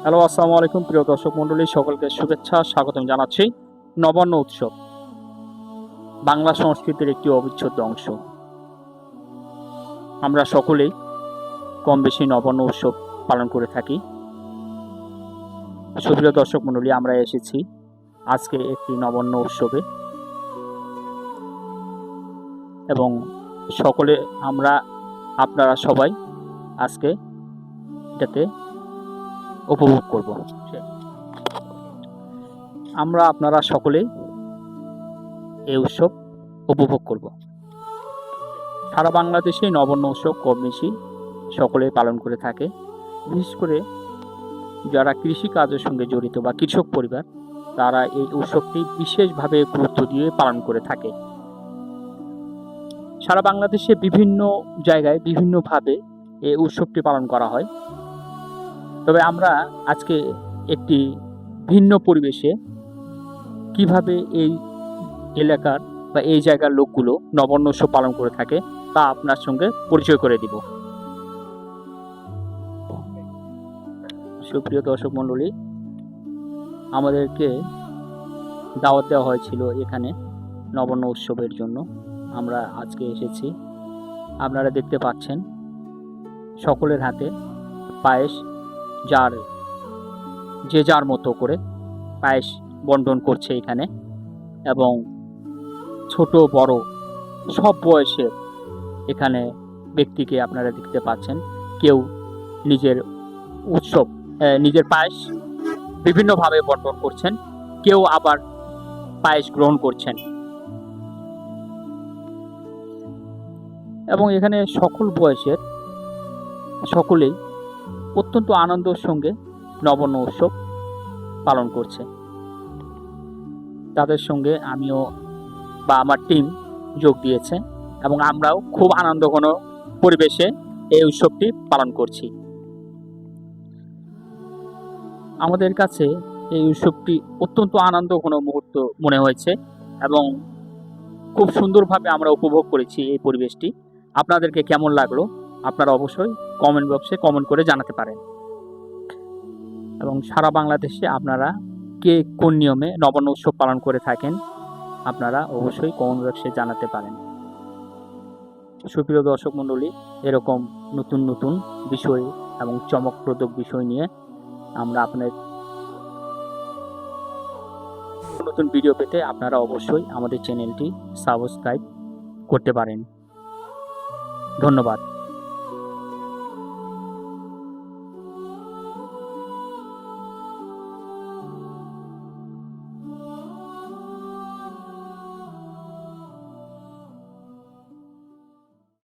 Hello, আসসালামু আলাইকুম প্রিয় দর্শক মণ্ডলী, সকলকে শুভেচ্ছা স্বাগতম জানাচ্ছি। নবান্ন উৎসব বাংলা সংস্কৃতির একটি অবিচ্ছেদ্য অংশ। আমরা সকলেই কম বেশি নবান্ন উৎসব পালন করে থাকি। সুপ্রিয় দর্শক মণ্ডলী, আমরা এসেছি আজকে একটি নবান্ন উৎসবে এবং সকলে আপনারা সবাই আজকে এটাতে উপভোগ করব। আপনারা সকলেই এই উৎসব উপভোগ করব। সারা বাংলাদেশে নবান্ন উৎসব কম বেশি সকলে পালন করে থাকে। বিশেষ করে যারা কৃষি কাজের সঙ্গে জড়িত বা কৃষক পরিবার, তারা এই উৎসবটি বিশেষভাবে গুরুত্ব দিয়ে পালন করে থাকে। সারা বাংলাদেশে বিভিন্ন জায়গায় বিভিন্নভাবে এই উৎসবটি পালন করা হয়। তবে আমরা আজকে একটি ভিন্ন পরিবেশে কিভাবে এই এলাকার বা এই জায়গার লোকগুলো নবান্ন উৎসব পালন করে থাকে তা আপনার সঙ্গে পরিচয় করে দিব। সুপ্রিয় দর্শক মণ্ডলী, আমাদেরকে দাওয়াত দেওয়া হয়েছিল এখানে নবান্ন উৎসবের জন্য। আমরা আজকে এসেছি। আপনারা দেখতে পাচ্ছেন সকলের হাতে পায়েস, যে যার মতো করে পায়েস বন্টন করছে এখানে, এবং ছোট বড় সব বয়সের এখানে ব্যক্তিকে আপনারা দেখতে পাচ্ছেন। কেউ নিজের পায়েস বিভিন্নভাবে বন্টন করছেন, কেউ আবার পায়েস গ্রহণ করছেন, এবং এখানে সকল বয়সের সকলেই অত্যন্ত আনন্দের সঙ্গে নবান্ন উৎসব পালন করছে। তাদের সঙ্গে আমিও বা আমার টিম যোগ দিয়েছে এবং আমরাও খুব আনন্দঘন পরিবেশে এই উৎসবটি পালন করছি। আমাদের কাছে এই উৎসবটি অত্যন্ত আনন্দঘন মুহূর্ত মনে হয়েছে এবং খুব সুন্দরভাবে আমরা উপভোগ করেছি এই পরিবেশটি। আপনাদেরকে কেমন লাগলো আপনারা অবশ্যই কমেন্ট বক্সে কমেন্ট করে জানাতে পারেন। এবং সারা বাংলাদেশে আপনারা কে কোন নিয়মে নবান্ন উৎসব পালন করে থাকেন আপনারা অবশ্যই কমেন্ট বক্সে জানাতে পারেন। সুপ্রিয় দর্শক মণ্ডলী, এরকম নতুন নতুন বিষয় এবং চমকপ্রদ বিষয় নিয়ে আমরা আপনার নতুন ভিডিও পেতে আপনারা অবশ্যই আমাদের চ্যানেলটি সাবস্ক্রাইব করতে পারেন। ধন্যবাদ।